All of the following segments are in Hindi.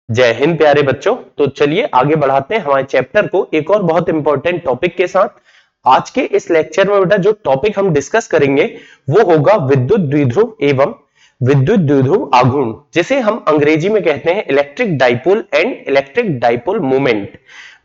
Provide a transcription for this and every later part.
जय हिंद प्यारे बच्चों। तो चलिए आगे बढ़ाते हैं हमारे चैप्टर को एक और बहुत इंपॉर्टेंट टॉपिक के साथ। आज के इस लेक्चर में बेटा जो टॉपिक हम डिस्कस करेंगे वो होगा विद्युत द्विध्रुव एवं विद्युत द्विध्रुव आघूर्ण, जिसे हम अंग्रेजी में कहते हैं electric dipole and electric dipole moment.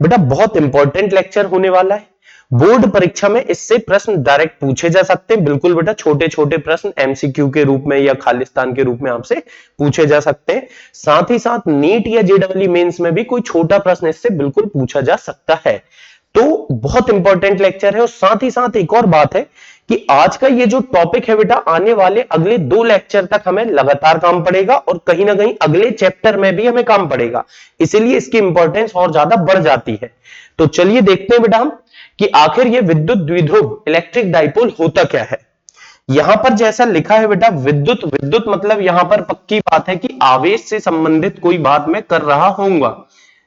बेटा बहुत इंपॉर्टेंट लेक्चर होने वाला है। बोर्ड परीक्षा में इससे प्रश्न डायरेक्ट पूछे जा सकते हैं। बिल्कुल बेटा छोटे छोटे प्रश्न एमसीक्यू के रूप में या खालिस्तान के रूप में आपसे पूछे जा सकते हैं। साथ ही साथ नीट या जेडब्ल्यू मेंस में भी कोई छोटा प्रश्न इससे बिल्कुल पूछा जा सकता है। तो बहुत इंपॉर्टेंट लेक्चर है। और साथ ही साथ एक और बात है कि आज का ये जो टॉपिक है बेटा आने वाले अगले 2 लेक्चर तक हमें लगातार काम पड़ेगा और कहीं ना कहीं अगले चैप्टर में भी हमें काम पड़ेगा, इसीलिए इसकी इंपॉर्टेंस और ज्यादा बढ़ जाती है। तो चलिए देखते हैं बेटा हम कि आखिर ये विद्युत द्विध्रुव इलेक्ट्रिक डाइपोल होता क्या है। यहां पर जैसा लिखा है बेटा विद्युत विद्युत मतलब यहां पर पक्की बात है कि आवेश से संबंधित कोई बात मैं कर रहा होऊंगा।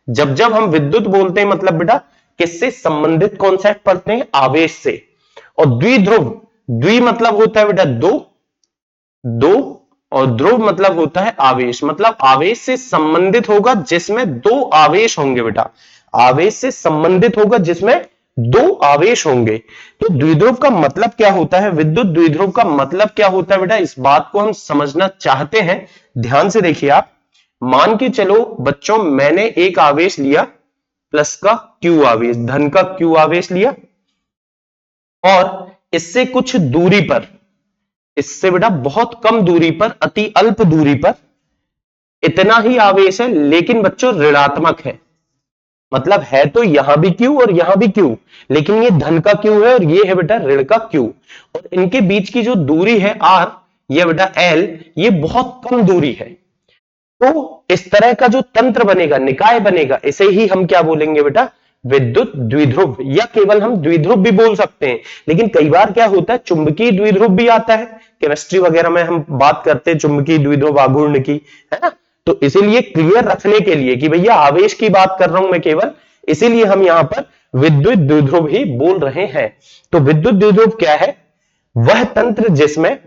जब जब हम विद्युत बोलते हैं मतलब बेटा किससे संबंधित कॉन्सेप्ट पढ़ते हैं, आवेश से। और द्विध्रुव, द्वि मतलब होता है बेटा दो, दो, और ध्रुव मतलब होता है आवेश, मतलब आवेश से संबंधित होगा जिसमें 2 आवेश होंगे बेटा। आवेश से संबंधित होगा जिसमें 2 आवेश होंगे। तो द्विध्रुव का मतलब क्या होता है, विद्युत द्विध्रुव का मतलब क्या होता है बेटा, इस बात को हम समझना चाहते हैं। ध्यान से देखिए आप। मान के चलो बच्चों मैंने एक आवेश लिया प्लस का क्यू आवेश, धन का क्यू आवेश लिया, और इससे कुछ दूरी पर, इससे बेटा बहुत कम दूरी पर, अति अल्प दूरी पर इतना ही आवेश है, लेकिन बच्चों ऋणात्मक है। मतलब है तो यहां भी क्यू और यहां भी क्यू, लेकिन ये धन का क्यू है और ये है बेटा ऋण का क्यू। और इनके बीच की जो दूरी है आर, ये बेटा एल, ये बहुत कम दूरी है। तो इस तरह का जो तंत्र बनेगा, निकाय बनेगा, इसे ही हम क्या बोलेंगे बेटा, विद्युत द्विध्रुव, या केवल हम द्विध्रुव भी बोल सकते हैं। लेकिन कई बार क्या होता है चुंबकीय द्विध्रुव भी आता है, केमिस्ट्री वगैरह में हम बात करते हैं चुंबकीय द्विध्रुव आघूर्ण की, है ना। तो इसीलिए क्लियर रखने के लिए कि भैया आवेश की बात कर रहा हूं मैं केवल, इसीलिए हम यहां पर विद्युत द्विध्रुव ही बोल रहे हैं। तो विद्युत द्विध्रुव क्या है, वह तंत्र जिसमें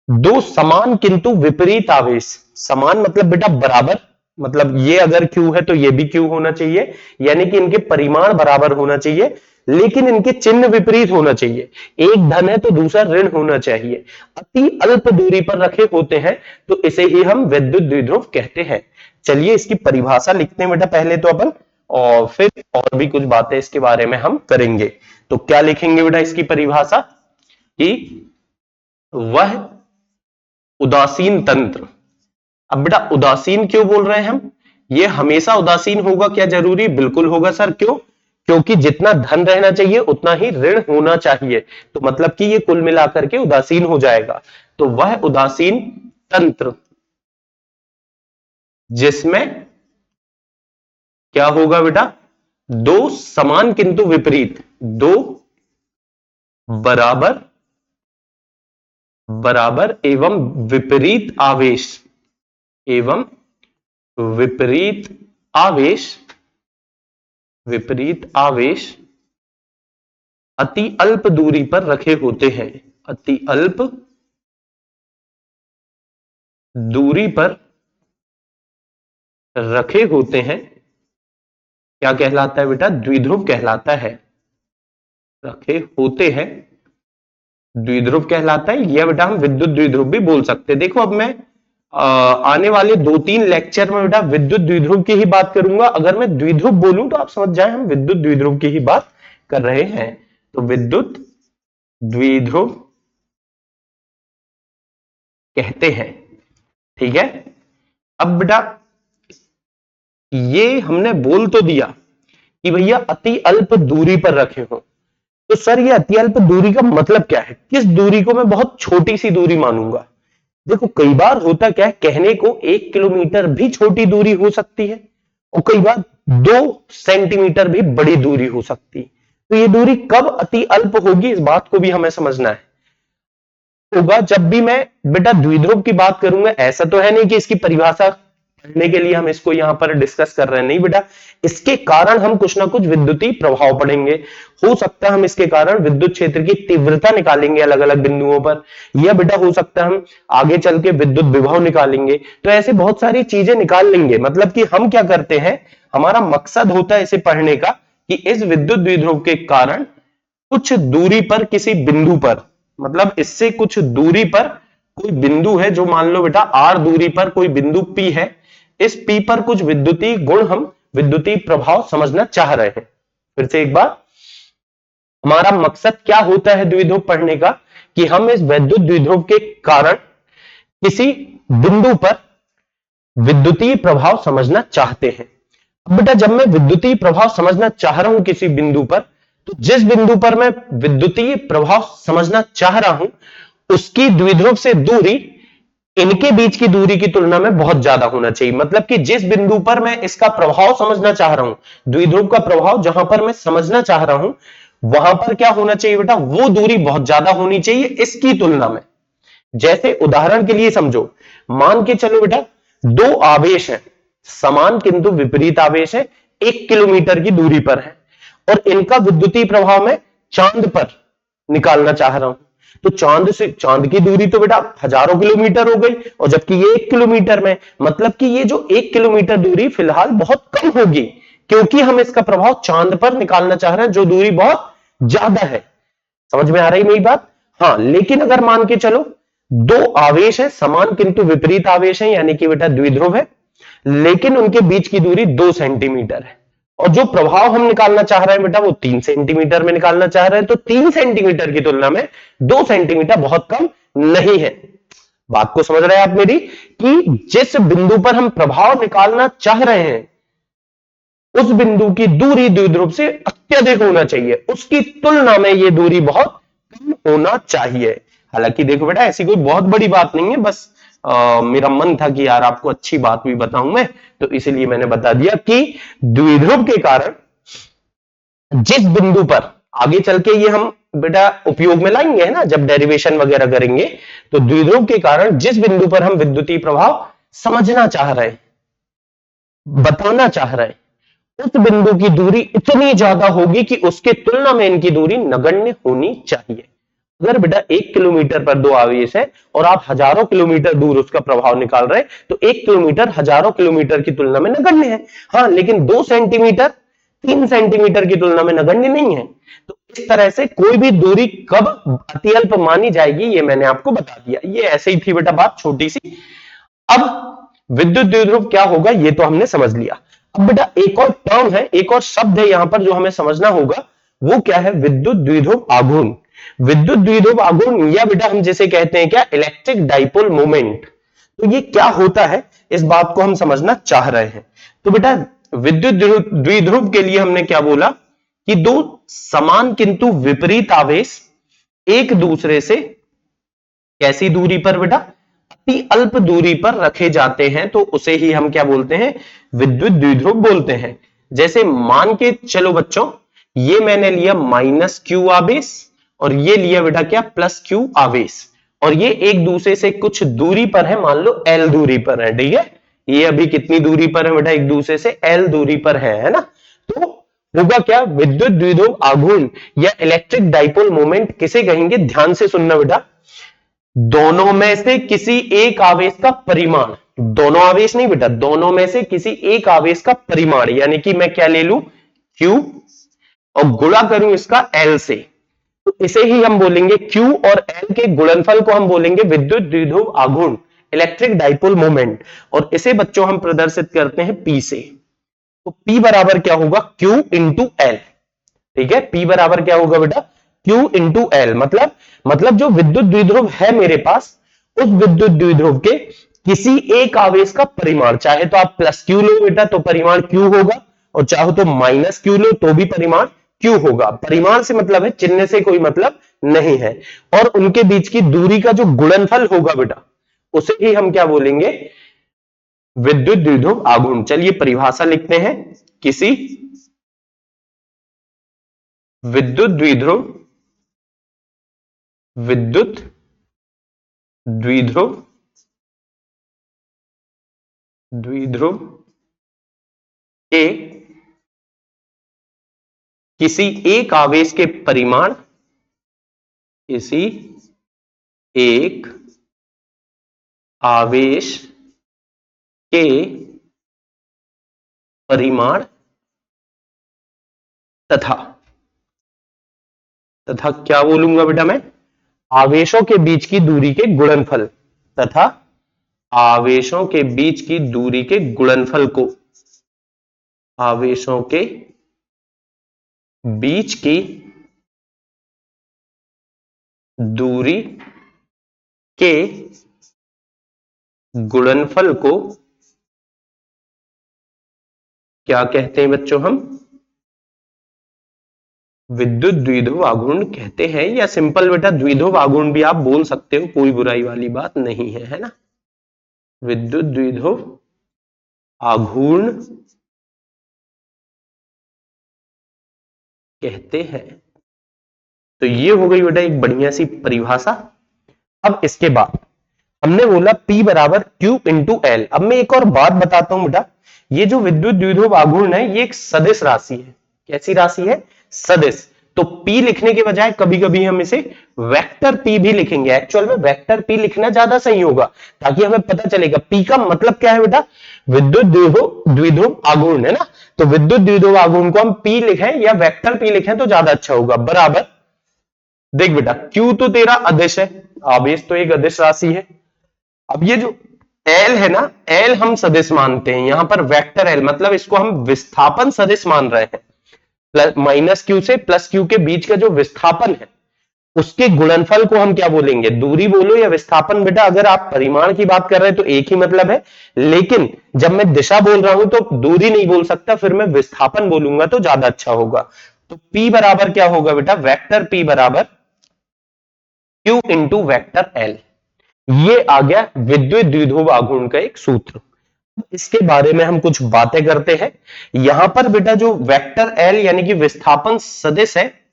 2 समान किंतु विपरीत आवेश, समान मतलब बेटा बराबर, मतलब ये अगर Q है तो ये भी Q होना चाहिए, यानी कि इनके परिमाण बराबर होना चाहिए, लेकिन इनके चिन्ह विपरीत होना चाहिए। एक धन है तो दूसरा ऋण होना चाहिए, अति अल्प दूरी पर रखे होते हैं, तो इसे ही हम विद्युत द्विध्रुव कहते हैं। चलिए इसकी परिभाषा लिखते हैं बेटा पहले तो अपन, और फिर और भी कुछ बातें इसके बारे में हम करेंगे। तो क्या लिखेंगे बेटा इसकी परिभाषा, कि वह उदासीन तंत्र। अब बेटा उदासीन क्यों बोल रहे हैं हम, ये हमेशा उदासीन होगा क्या जरूरी, बिल्कुल होगा सर। क्यों, क्योंकि जितना धन रहना चाहिए उतना ही ऋण होना चाहिए, तो मतलब कि ये कुल मिलाकर के उदासीन हो जाएगा। तो वह उदासीन तंत्र जिसमें क्या होगा बेटा, 2 समान किंतु विपरीत, 2 बराबर बराबर एवं विपरीत आवेश, एवं विपरीत आवेश, विपरीत आवेश अति अल्प दूरी पर रखे होते हैं, अति अल्प दूरी पर रखे होते हैं, क्या कहलाता है बेटा, द्विध्रुव कहलाता है। रखे होते हैं द्विध्रुव कहलाता है, यह बेटा हम विद्युत द्विध्रुव भी बोल सकते हैं। देखो अब मैं आने वाले 2-3 लेक्चर में बेटा विद्युत द्विध्रुव की ही बात करूंगा। अगर मैं द्विध्रुव बोलूं तो आप समझ जाए हम विद्युत द्विध्रुव की ही बात कर रहे हैं। तो विद्युत द्विध्रुव कहते हैं, ठीक है। अब बेटा ये हमने बोल तो दिया कि भैया अति अल्प दूरी पर रखे हो, तो सर ये अति अल्प दूरी का मतलब क्या है, किस दूरी को मैं बहुत छोटी सी दूरी मानूंगा। देखो कई बार होता क्या है, कहने को 1 किलोमीटर भी छोटी दूरी हो सकती है, और कई बार 2 सेंटीमीटर भी बड़ी दूरी हो सकती है। तो ये दूरी कब अति अल्प होगी, इस बात को भी हमें समझना है। होगा जब भी मैं बेटा द्विध्रुव की बात करूंगा, ऐसा तो है नहीं कि इसकी परिभाषा पढ़ने के लिए हम इसको यहां पर डिस्कस कर रहे हैं, नहीं बेटा। इसके कारण हम कुछ ना कुछ विद्युतीय प्रभाव पढ़ेंगे। हो सकता है हम इसके कारण विद्युत क्षेत्र की तीव्रता निकालेंगे अलग अलग बिंदुओं पर, या बेटा हो सकता है हम आगे चल के विद्युत विभव निकालेंगे। तो ऐसे बहुत सारी चीजें निकाल लेंगे। मतलब कि हम क्या करते हैं, हमारा मकसद होता है इसे पढ़ने का कि इस विद्युत द्विध्रुव के कारण कुछ दूरी पर किसी बिंदु पर, मतलब इससे कुछ दूरी पर कोई बिंदु है, जो मान लो बेटा r दूरी पर कोई बिंदु P है, इस P पर कुछ विद्युतीय गुण, हम विद्युतीय प्रभाव समझना चाह रहे हैं। फिर से एक बार, हमारा मकसद क्या होता है द्विध्रुव पढ़ने का, कि हम इस विद्युत द्विध्रुव के कारण किसी बिंदु पर विद्युतीय प्रभाव समझना चाहते हैं। अब बेटा जब मैं विद्युतीय प्रभाव समझना चाह रहा हूं किसी बिंदु पर, तो जिस बिंदु पर मैं विद्युतीय प्रभाव समझना चाह रहा हूं उसकी द्विध्रुव से दूरी इनके बीच की दूरी की तुलना में बहुत ज्यादा होना चाहिए। मतलब कि जिस बिंदु पर मैं इसका प्रभाव समझना चाह रहा हूं, द्विध्रुव का प्रभाव जहां पर मैं समझना चाह रहा हूं, वहां पर क्या होना चाहिए बेटा, वो दूरी बहुत ज्यादा होनी चाहिए इसकी तुलना में। जैसे उदाहरण के लिए समझो, मान के चलो बेटा दो आवेश हैं, समान किंतु विपरीत आवेश है, 1 किलोमीटर की दूरी पर है, और इनका विद्युतीय प्रभाव मैं चांद पर निकालना चाह रहा हूं। तो चांद से चांद की दूरी तो बेटा हजारों किलोमीटर हो गई, और जबकि ये 1 किलोमीटर में, मतलब कि ये जो 1 किलोमीटर दूरी फिलहाल बहुत कम होगी, क्योंकि हम इसका प्रभाव चांद पर निकालना चाह रहे हैं जो दूरी बहुत ज्यादा है। समझ में आ रही मेरी बात? हाँ, लेकिन अगर मान के चलो दो आवेश है, समान किंतु विपरीत आवेश है, यानी कि बेटा द्विध्रुव है, लेकिन उनके बीच की दूरी 2 सेंटीमीटर है, और जो प्रभाव हम निकालना चाह रहे हैं बेटा वो 3 सेंटीमीटर में निकालना चाह रहे हैं। तो 3 सेंटीमीटर की तुलना में 2 सेंटीमीटर बहुत कम नहीं है। बात को समझ रहे हैं आप मेरी, कि जिस बिंदु पर हम प्रभाव निकालना चाह रहे हैं उस बिंदु की दूरी द्विध्रुव से अत्यधिक होना चाहिए, उसकी तुलना में यह दूरी बहुत कम होना चाहिए। हालांकि देखो बेटा ऐसी कोई बहुत बड़ी बात नहीं है, बस मेरा मन था कि यार आपको अच्छी बात भी बताऊं मैं, तो इसलिए मैंने बता दिया कि द्विध्रुव के कारण जिस बिंदु पर, आगे चल के ये हम बेटा उपयोग में लाएंगे है ना जब डेरिवेशन वगैरह करेंगे, तो द्विध्रुव के कारण जिस बिंदु पर हम विद्युतीय प्रभाव समझना चाह रहे हैं, बताना चाह रहे हैं, उस बिंदु की दूरी इतनी ज्यादा होगी कि उसके तुलना में इनकी दूरी नगण्य होनी चाहिए। अगर बेटा 1 किलोमीटर पर दो आवेश है और आप हजारों किलोमीटर दूर उसका प्रभाव निकाल रहे हैं, तो 1 किलोमीटर हजारों किलोमीटर की तुलना में नगण्य है। हाँ, लेकिन 2 सेंटीमीटर 3 सेंटीमीटर की तुलना में नगण्य नहीं है। तो इस तरह से कोई भी दूरी कब अत्यल्प मानी जाएगी, ये मैंने आपको बता दिया। ये ऐसे ही थी बेटा बात छोटी सी। अब विद्युत द्विध्रुव क्या होगा ये तो हमने समझ लिया। अब बेटा एक और टर्म है, एक और शब्द है यहां पर जो हमें समझना होगा, वो क्या है, विद्युत द्विध्रुव आघूर्ण। विद्युत द्विध्रुव आघूर्ण, या बेटा हम जिसे कहते हैं क्या, इलेक्ट्रिक डाइपोल मोमेंट। तो ये क्या होता है, इस बात को हम समझना चाह रहे हैं। तो बेटा विद्युत द्विध्रुव के लिए हमने क्या बोला, कि दो समान किंतु विपरीत आवेश एक दूसरे से कैसी दूरी पर बेटा, अति अल्प दूरी पर रखे जाते हैं, तो उसे ही हम क्या बोलते हैं, विद्युत द्विध्रुव बोलते हैं। जैसे मान के चलो बच्चों, ये मैंने लिया माइनस क्यू आवेश और ये लिया बेटा क्या, प्लस क्यू आवेश, और ये एक दूसरे से कुछ दूरी पर है, मान लो एल दूरी पर है, ठीक है। ये अभी कितनी दूरी पर है बेटा, एक दूसरे से एल दूरी पर है ना। तो होगा क्या, विद्युत द्विध्रुव आघूर्ण या इलेक्ट्रिक डाइपोल मोमेंट किसे कहेंगे, ध्यान से सुनना बेटा, दोनों में से किसी एक आवेश का परिमाण, दोनों आवेश नहीं बेटा, दोनों में से किसी एक आवेश का परिमाण, यानी कि मैं क्या ले लूं, Q, और गुणा करूं इसका L से, तो इसे ही हम बोलेंगे Q और L के गुणनफल को हम बोलेंगे विद्युत द्विध्रुव आघूर्ण, इलेक्ट्रिक डाइपोल मोमेंट, और इसे बच्चों हम प्रदर्शित करते हैं P से। तो P बराबर क्या होगा, Q इंटू L, ठीक है। P बराबर क्या होगा बेटा, Q इंटू एल, मतलब जो विद्युत द्विध्रुव है मेरे पास, उस विद्युत द्विध्रुव के किसी एक आवेश का परिमाण, चाहे तो आप प्लस क्यू लो बेटा तो परिमाण Q होगा, और चाहो तो माइनस क्यू लो तो भी परिमाण Q होगा। परिमाण से मतलब है, चिन्ह से कोई मतलब नहीं है। और उनके बीच की दूरी का जो गुणनफल होगा बेटा, उसे ही हम क्या बोलेंगे, विद्युत द्विध्रुव आघूर्ण। चलिए परिभाषा लिखते हैं, किसी विद्युत द्विध्रुव द्विध्रुव के किसी एक आवेश के परिमाण, किसी एक आवेश के परिमाण तथा क्या बोलूंगा बेटा मैं, आवेशों के बीच की दूरी के गुणनफल, तथा आवेशों के बीच की दूरी के गुणनफल को, आवेशों के बीच की दूरी के गुणनफल को क्या कहते हैं बच्चों, हम विद्युत द्विध्रुव आघूर्ण कहते हैं, या सिंपल बेटा द्विध्रुव आघूर्ण भी आप बोल सकते हो, कोई बुराई वाली बात नहीं है, है ना। विद्युत द्विध्रुव आघूर्ण कहते हैं। तो ये हो गई बेटा एक बढ़िया सी परिभाषा। अब इसके बाद हमने बोला P बराबर Q इंटू L। अब मैं एक और बात बताता हूं बेटा, ये जो विद्युत द्विध्रुव आघूर्ण है ये एक सदिश राशि है। कैसी राशि है? सदिश। तो P लिखने के बजाय कभी कभी हम इसे वेक्टर P भी लिखेंगे। एक्चुअल में वेक्टर P लिखना ज्यादा सही होगा, ताकि हमें पता चलेगा P का मतलब क्या है बेटा, विद्युत द्विध्रुव आघूर्ण, है ना। तो विद्युत द्विध्रुव आघूर्ण को हम P लिखें या वेक्टर P लिखें तो ज्यादा अच्छा होगा। बराबर, देख बेटा Q तो तेरा अदिश है, आवेश तो एक अदिश राशि है। अब ये जो L है ना, L हम सदिश मानते हैं, यहां पर वेक्टर L मतलब इसको हम विस्थापन सदिश मान रहे हैं। माइनस Q से प्लस Q के बीच का जो विस्थापन है उसके गुणनफल को हम क्या बोलेंगे, दूरी बोलो या विस्थापन। बेटा अगर आप परिमाण की बात कर रहे हैं तो एक ही मतलब है, लेकिन जब मैं दिशा बोल रहा हूं तो दूरी नहीं बोल सकता, फिर मैं विस्थापन बोलूंगा तो ज्यादा अच्छा होगा। तो P बराबर क्या होगा बेटा, वेक्टर P बराबर Q इंटू वेक्टर L। ये आ गया विद्युत द्विध्रुव आघूर्ण का एक सूत्र। इसके बारे में हम कुछ बातें करते हैं। यहां पर बेटा जो वेक्टर L यानी कि विस्थापन सदिश है,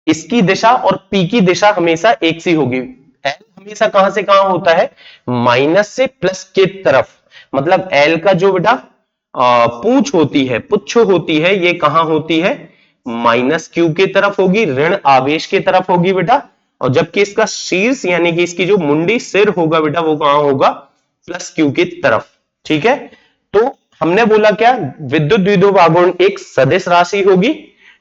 इसकी दिशा और P की दिशा हमेशा एक सी होगी। L हमेशा कहां से कहां होता है, माइनस से प्लस के तरफ। मतलब L का जो बेटा पूंछ होती है, पुच्छ होती है, ये कहां होती है, माइनस Q की तरफ होगी, ऋण आवेश की तरफ होगी बेटा। और जबकि इसका शीर्ष यानी कि इसकी जो मुंडी सिर होगा बेटा, वो कहां होगा, प्लस Q की तरफ। ठीक है, तो हमने बोला क्या, विद्युत द्विध्रुव आघूर्ण एक सदिश राशि होगी।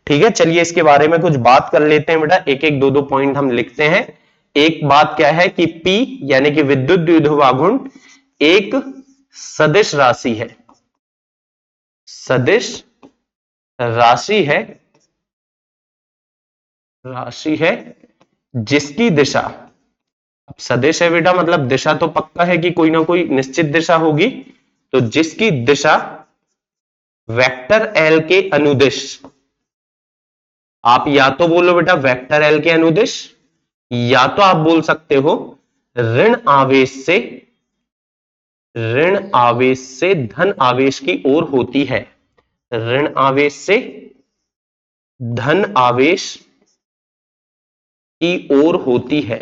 ठीक है, चलिए इसके बारे में कुछ बात कर लेते हैं बेटा, एक एक दो दो पॉइंट हम लिखते हैं। एक बात क्या है कि P यानी कि विद्युत द्विध्रुव आघूर्ण एक सदिश राशि है, सदिश राशि है जिसकी दिशा, अब सदिश है बेटा मतलब दिशा तो पक्का है कि कोई ना कोई निश्चित दिशा होगी, तो जिसकी दिशा वेक्टर L के अनुदिश, आप या तो बोलो बेटा वेक्टर L के अनुदिश, या तो आप बोल सकते हो ऋण आवेश से धन आवेश की ओर होती है, ऋण आवेश से धन आवेश की ओर होती है।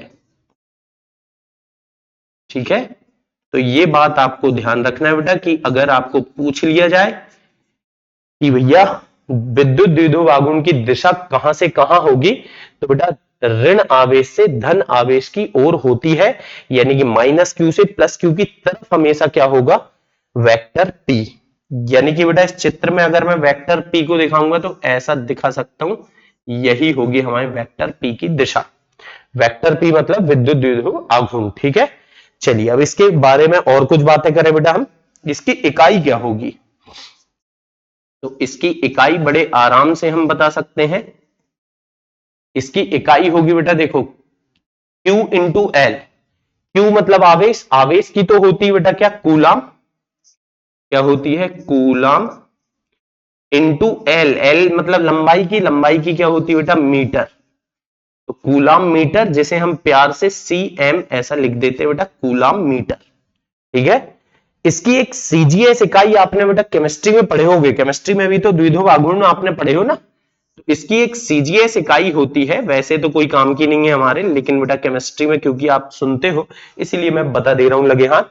ठीक है, तो ये बात आपको ध्यान रखना है बेटा कि अगर आपको पूछ लिया जाए कि भैया विद्युत द्विध्रुव आघूर्ण की दिशा कहां से कहां होगी, तो बेटा ऋण आवेश से धन आवेश की ओर होती है, यानी कि माइनस Q से प्लस Q की तरफ हमेशा क्या होगा, वेक्टर P। यानी कि बेटा इस चित्र में अगर मैं वेक्टर P को दिखाऊंगा तो ऐसा दिखा सकता हूं, यही होगी हमारे वेक्टर P की दिशा। वेक्टर P मतलब विद्युत द्विध्रुव आघूर्ण। ठीक है, चलिए अब इसके बारे में और कुछ बातें करें बेटा हम। इसकी इकाई क्या होगी, तो इसकी इकाई बड़े आराम से हम बता सकते हैं। इसकी इकाई होगी बेटा देखो Q इंटू L। Q मतलब आवेश, आवेश की तो होती है बेटा क्या, कूलाम, क्या होती है, कूलाम, इंटू L, L मतलब लंबाई की, लंबाई की क्या होती है बेटा, मीटर। तो कूलाम मीटर, जिसे हम प्यार से CM ऐसा लिख देते हैं बेटा, कूलाम मीटर। ठीक है, इसकी एक सीजीएस इकाई आपने बेटा केमिस्ट्री में पढ़े होंगे, केमिस्ट्री में भी तो द्विध्रुव आघूर्ण आपने पढ़े हो ना, तो इसकी एक सीजीएस इकाई होती है। वैसे तो कोई काम की नहीं है हमारे, लेकिन बेटा केमिस्ट्री में क्योंकि आप सुनते हो इसीलिए मैं बता दे रहा हूं लगे हाथ।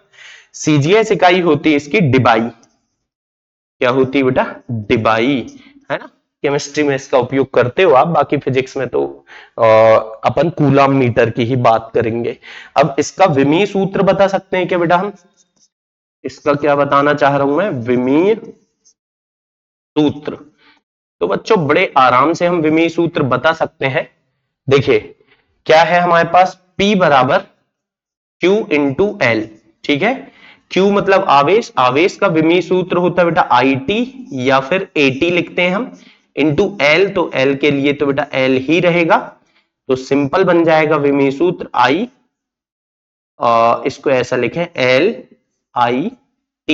CGS इकाई होती है इसकी डिबाई। क्या होती है बेटा? डिबाई, है ना। केमिस्ट्री में इसका उपयोग करते हो आप, बाकी फिजिक्स में तो अपन कूलाम मीटर की ही बात करेंगे। अब इसका विमीय सूत्र बता सकते हैं क्या बेटा हम? इसका क्या बताना चाह रहा हूं मैं? विमीय सूत्र। तो बच्चों बड़े आराम से हम विमीय सूत्र बता सकते हैं। देखिए क्या है हमारे पास, P बराबर Q इंटू एल। ठीक है, Q मतलब आवेश, आवेश का विमीय सूत्र होता है बेटा IT या फिर AT लिखते हैं हम, इंटू एल, तो एल के लिए तो बेटा एल ही रहेगा। तो सिंपल बन जाएगा विमीय सूत्र I, इसको ऐसा लिखें LIT,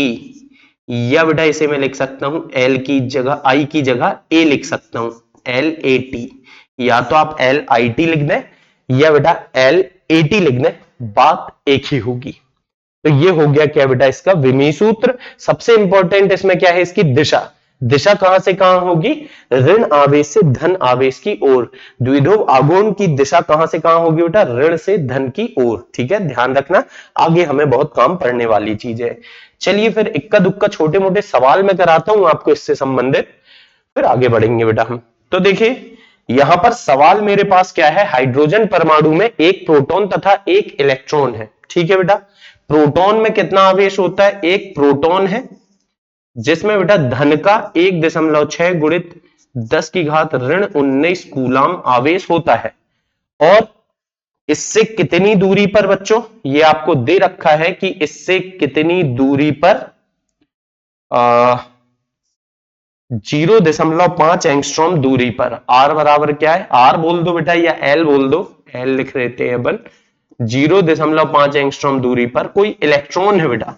या बेटा इसे मैं लिख सकता हूं एल की जगह, आई की जगह ए लिख सकता हूं, LAT। या तो आप LIT लिख दें या बेटा LAT लिख दें, बात एक ही होगी। तो ये हो गया क्या बेटा इसका विमीय सूत्र। सबसे इंपॉर्टेंट इसमें क्या है, इसकी दिशा। दिशा कहां से कहां होगी? ऋण आवेश से धन आवेश की ओर। द्विध्रुव आघूर्ण की दिशा कहां से कहां होगी बेटा? ऋण से धन की ओर। ठीक है, ध्यान रखना, आगे हमें बहुत काम पड़ने वाली चीज है। चलिए फिर इक्का दुक्का छोटे मोटे सवाल मैं कराता हूं आपको इससे संबंधित, फिर आगे बढ़ेंगे बेटा हम। तो देखिए यहां पर सवाल मेरे पास क्या है, हाइड्रोजन परमाणु में एक प्रोटॉन तथा एक इलेक्ट्रॉन है। ठीक है बेटा, प्रोटॉन में कितना आवेश होता है? एक प्रोटॉन है जिसमें बेटा धन का 1.6 गुणित 10 की घात ऋण 19 कूलाम आवेश होता है। और इससे कितनी दूरी पर बच्चों, ये आपको दे रखा है कि इससे कितनी दूरी पर, 0.5 एंगस्ट्रॉम दूरी पर। आर बराबर क्या है? आर बोल दो बेटा या एल बोल दो, एल लिख लेते हैं अपन। 0.5 एंगस्ट्रॉम दूरी पर कोई इलेक्ट्रॉन है बेटा।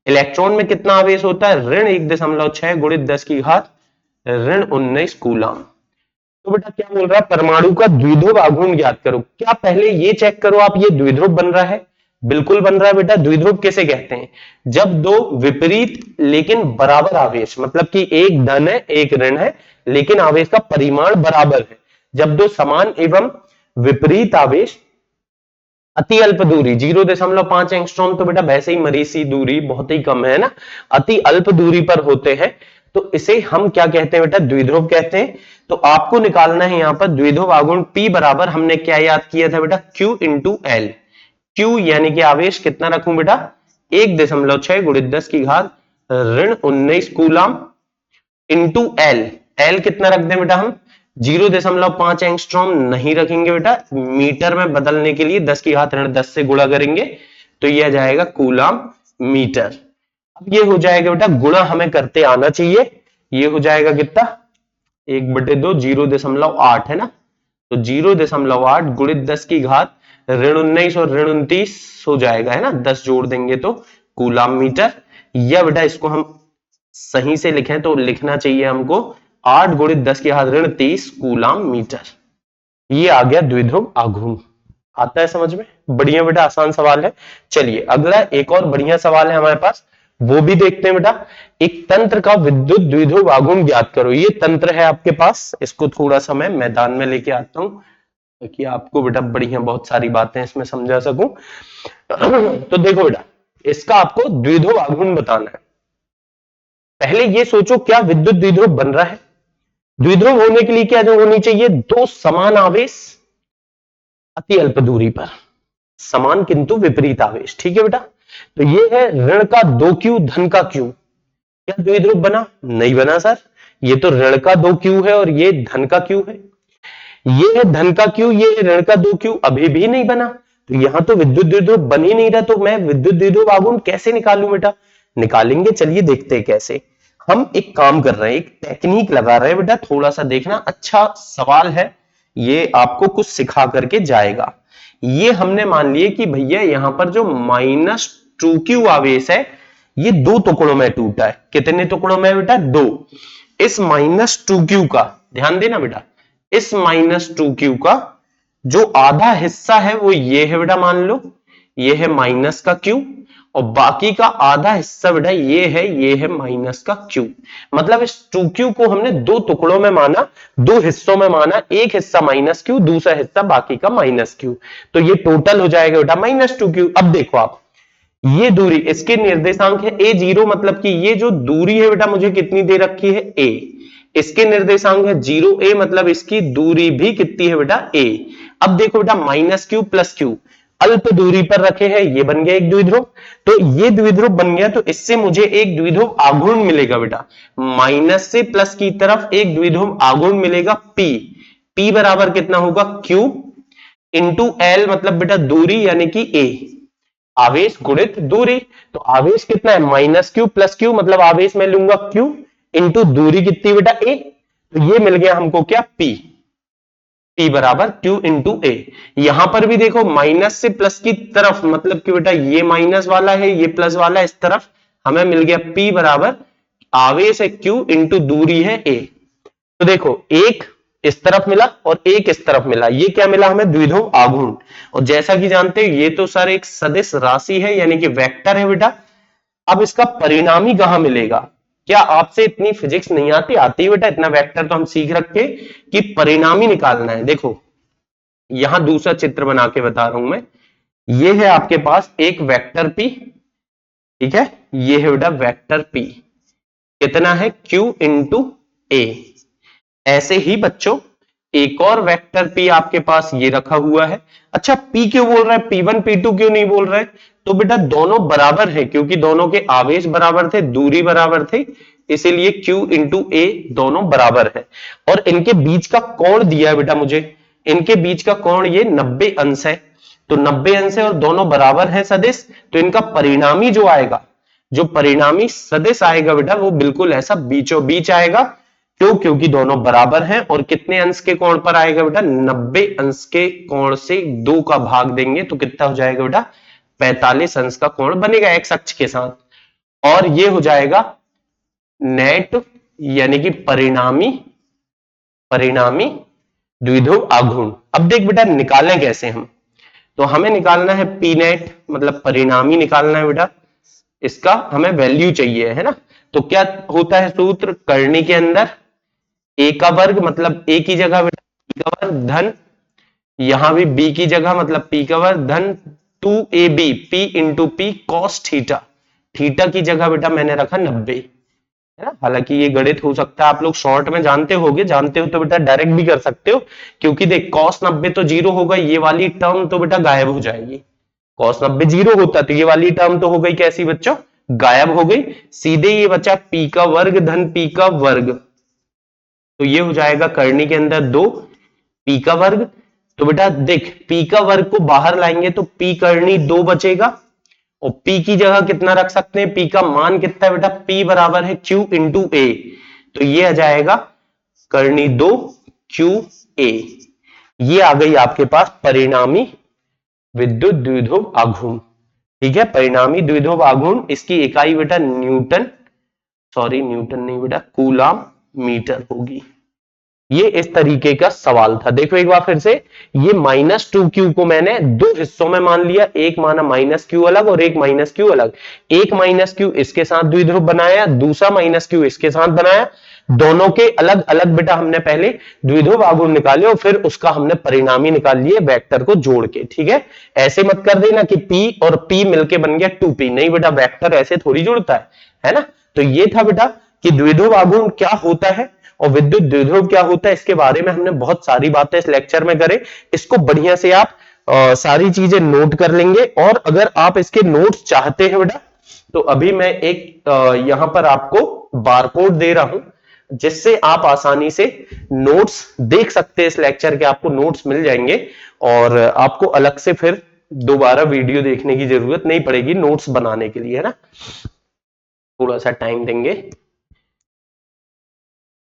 इलेक्ट्रॉन में कितना आवेश होता है? ऋण 1.6 गुणित 10 की घात ऋण 19 कूलाम। तो बेटा क्या बोल रहा है, परमाणु का द्विध्रुव आघूर्ण ज्ञात करो। क्या पहले ये चेक करो आप, ये द्विध्रुव बन रहा है? बिल्कुल बन रहा है बेटा। द्विध्रुव किसे कहते हैं? जब दो विपरीत लेकिन बराबर आवेश, मतलब कि एक धन है एक ऋण है लेकिन आवेश का परिमाण बराबर है। जब दो समान एवं विपरीत आवेश अति अल्प दूरी 0.5 एंगस्ट्रॉम, तो बेटा वैसे ही मरी सी दूरी बहुत ही कम है ना, अति अल्प दूरी पर होते हैं, तो इसे हम क्या कहते हैं बेटा? द्विध्रुव कहते हैं। तो आपको निकालना है यहां पर द्विध्रुव आघूर्ण P बराबर, हमने क्या याद किया था बेटा? Q into L. Q यानी कि आवेश कितना रखूं बेटा? 1.6 गुणित 10 की घात ऋण 19 कूलाम इंटू एल। एल कितना रख दें बेटा हम? 0.5 एंगस्ट्रॉम नहीं रखेंगे बेटा, मीटर में बदलने के लिए 10 की घात ऋण 10 से गुणा करेंगे, तो यह जाएगा कूलाम मीटर। अब ये हो जाएगा बेटा, गुणा हमें करते आना चाहिए। ये हो जाएगा कितना? 1/2, 0.8 है ना, तो 0.8 गुणित 10 की घात ऋण 19 और ऋण 29 हो जाएगा, है ना, 10 जोड़ देंगे तो कूलाम मीटर। या बेटा इसको हम सही से लिखें तो लिखना चाहिए हमको 8 गुणित 10 की घात ऋण 30 कूलाम मीटर। ये आ गया द्विध्रुव आघूर्ण। आता है समझ में? बढ़िया बेटा, आसान सवाल है। चलिए अगला एक और बढ़िया सवाल है हमारे पास, वो भी देखते हैं बेटा। एक तंत्र का विद्युत द्विध्रुव आघूर्ण ज्ञात करो। ये तंत्र है आपके पास, इसको थोड़ा सा मैं मैदान में लेके आता हूं ताकि आपको बेटा बढ़िया बहुत सारी बातें इसमें समझा सकूं। तो देखो बेटा, इसका आपको द्विध्रुव आघूर्ण बताना है। पहले ये सोचो क्या विद्युत द्विध्रुव बन रहा है? द्विध्रुव होने के लिए क्या जो होनी चाहिए? दो समान आवेश अति अल्प दूरी पर, समान किंतु विपरीत आवेश। ठीक है बेटा, तो ये है ऋण का 2Q धन का Q। क्या द्विध्रुव बना? नहीं बना सर, ये तो ऋण का 2Q है और ये धन का Q है। ये है धन का Q, ये है ऋण का 2Q, अभी भी नहीं बना। तो यहां तो विद्युत द्विध्रुव बन ही नहीं रहा, तो मैं विद्युत द्विध्रुव आघूर्ण कैसे निकालूं बेटा? निकालेंगे, चलिए देखते हैं कैसे। हम एक काम कर रहे हैं, एक टेक्निक लगा रहे हैं बेटा, थोड़ा सा देखना, अच्छा सवाल है, ये आपको कुछ सिखा करके जाएगा। ये हमने मान लिए कि भैया यहां पर जो -2Q आवेश है ये दो टुकड़ों में टूटा है। कितने टुकड़ों में बेटा? दो। इस -2Q का ध्यान देना बेटा, इस -2Q का जो आधा हिस्सा है वो ये है बेटा, मान लो ये है माइनस का Q, और बाकी का आधा हिस्सा बेटा ये है माइनस का Q। मतलब इस 2Q को हमने दो टुकड़ों में माना, दो हिस्सों में माना, एक हिस्सा -Q, दूसरा हिस्सा बाकी का -Q, तो ये टोटल हो जाएगा बेटा -2Q। अब देखो आप, ये दूरी इसके निर्देशांक है a0, मतलब कि ये जो दूरी है बेटा मुझे कितनी दे रखी है a, इसके निर्देशांक है 0a, मतलब इसकी दूरी भी कितनी है बेटा a। अब देखो बेटा माइनस क्यू प्लस क्यू अल्प दूरी पर रखे हैं, ये बन गया एक द्विध्रुव। तो ये द्विध्रुव बन गया तो इससे मुझे एक द्विध्रुव आघूर्ण मिलेगा बेटा, माइनस से प्लस की तरफ एक द्विध्रुव आघूर्ण मिलेगा p बराबर कितना होगा q इंटू l, मतलब बेटा दूरी यानी कि a, आवेश गुणित दूरी। तो आवेश कितना है माइनस क्यू प्लस क्यू, मतलब आवेश मैं लूंगा q इंटू दूरी कितनी बेटा a, तो ये मिल गया हमको क्या p बराबर q इंटू ए। यहां पर भी देखो माइनस से प्लस की तरफ, मतलब कि बेटा ये माइनस वाला है ये प्लस वाला है, इस तरफ हमें मिल गया p बराबर आवेश है q इंटू दूरी है a। तो देखो एक इस तरफ मिला और एक इस तरफ मिला, ये क्या मिला हमें द्विध्रुव आघूर्ण। और जैसा कि जानते हैं ये तो सर एक सदिश राशि है यानी कि वेक्टर है बेटा। अब इसका परिणामी कहां मिलेगा, क्या आपसे इतनी फिजिक्स नहीं आती, आती है बेटा, इतना वेक्टर तो हम सीख रखे कि परिणामी निकालना है। देखो यहां दूसरा चित्र बना के बता रहा हूं मैं, ये है आपके पास एक वेक्टर p, ठीक है, ये है बेटा वेक्टर p, कितना है q इंटू ए। ऐसे ही बच्चों एक और वेक्टर p आपके पास ये रखा हुआ है। अच्छा p क्यों बोल रहा है, p1 p2 क्यों नहीं बोल रहा है, तो बेटा दोनों बराबर है, क्योंकि दोनों के आवेश बराबर थे, दूरी बराबर थे, इसीलिए q इंटू ए दोनों बराबर है। और इनके बीच का कोण दिया है बेटा मुझे, इनके बीच का कोण ये 90 अंश है। तो 90 अंश है और दोनों बराबर है सदिश, तो इनका परिणामी जो आएगा, जो परिणामी सदिश आएगा बेटा वो बिल्कुल ऐसा बीचों बीच आएगा। क्यों, क्योंकि दोनों बराबर हैं। और कितने अंश के कोण पर आएगा बेटा, 90 अंश के कोण से 2 का भाग देंगे तो कितना हो जाएगा बेटा 45 अंश का कोण बनेगा एक्स अक्ष के साथ। और ये हो जाएगा नेट यानी कि परिणामी द्विध्रुव आघूर्ण। अब देख बेटा निकालें कैसे हम, तो हमें निकालना है पी नेट, मतलब परिणामी निकालना है बेटा, इसका हमें वैल्यू चाहिए है ना। तो क्या होता है सूत्र, करनी के अंदर a का वर्ग, मतलब a की जगह बेटा p का वर्ग धन, यहां भी b की जगह मतलब p का वर्ग धन 2ab p into P cos theta, theta की जगह बेटा मैंने रखा 90, है ना। हालांकि ये गणित हो सकता है आप लोग शॉर्ट में जानते होगे, जानते हो तो बेटा डायरेक्ट भी कर सकते हो, क्योंकि देख cos 90 तो जीरो होगा, ये वाली टर्म तो बेटा गायब हो जाएगी। cos 90 जीरो होता तो ये वाली टर्म तो हो गई कैसी बच्चों, गायब हो गई। सीधे ये बचा p का वर्ग धन p का वर्ग, तो ये हो जाएगा करनी के अंदर 2 p का वर्ग। तो बेटा देख p का वर्ग को बाहर लाएंगे तो p करनी 2 बचेगा, और p की जगह कितना रख सकते हैं, p का मान कितना है बेटा, p बराबर है q इंटू ए, तो ये आ जाएगा करनी 2 q a। ये आ गई आपके पास परिणामी विद्युत द्विध्रुव आघूर्ण, ठीक है। परिणामी द्विध्रुव आघूर्ण, इसकी इकाई बेटा न्यूटन, सॉरी न्यूटन नहीं बेटा कूलाम मीटर होगी। ये इस तरीके का सवाल था। देखो एक बार फिर से, ये -2q को मैंने दो हिस्सों में मान लिया, एक माना -q अलग और एक -q अलग। एक -q इसके साथ द्विध्रुव बनाया, दूसरा -q इसके साथ बनाया, दोनों के अलग अलग बेटा हमने पहले द्विध्रुव आघूर्ण निकाले और फिर उसका हमने परिणामी निकाल लिए वेक्टर को जोड़ के, ठीक है। ऐसे मत कर देना कि p और p मिलके बन गया 2p, नहीं बेटा वेक्टर ऐसे थोड़ी जुड़ता है ना। तो ये था बेटा कि द्विध्रुव आघूर्ण क्या होता है और विद्युत द्विध्रुव क्या होता है, इसके बारे में हमने बहुत सारी बातें इस लेक्चर में करे। इसको बढ़िया से आप सारी चीजें नोट कर लेंगे। और अगर आप इसके नोट्स चाहते हैं बेटा, तो अभी मैं एक यहां पर आपको बारकोड दे रहा हूं, जिससे आप आसानी से नोट्स देख सकते हैं। इस लेक्चर के आपको नोट्स मिल जाएंगे और आपको अलग से फिर दोबारा वीडियो देखने की जरूरत नहीं पड़ेगी नोट्स बनाने के लिए, है ना। थोड़ा सा टाइम देंगे।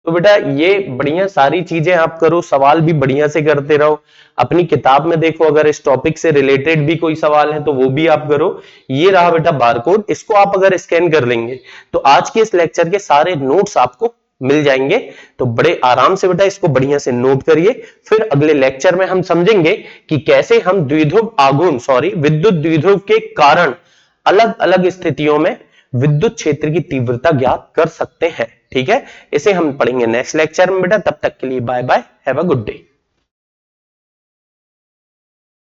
तो बेटा ये बढ़िया सारी चीजें आप करो, सवाल भी बढ़िया से करते रहो। अपनी किताब में देखो, अगर इस टॉपिक से रिलेटेड भी कोई सवाल है तो वो भी आप करो। ये रहा बेटा बारकोड, इसको आप अगर स्कैन कर लेंगे तो आज के इस लेक्चर के सारे नोट्स आपको मिल जाएंगे। तो बड़े आराम से बेटा इसको बढ़िया से नोट करिए। फिर अगले लेक्चर में हम समझेंगे कि कैसे हम द्विध्रुव आघूर्ण विद्युत द्विध्रुव के कारण अलग अलग स्थितियों में विद्युत क्षेत्र की तीव्रता ज्ञात कर सकते हैं, ठीक है। इसे हम पढ़ेंगे नेक्स्ट लेक्चर में बेटा। तब तक के लिए bye bye, have a good day.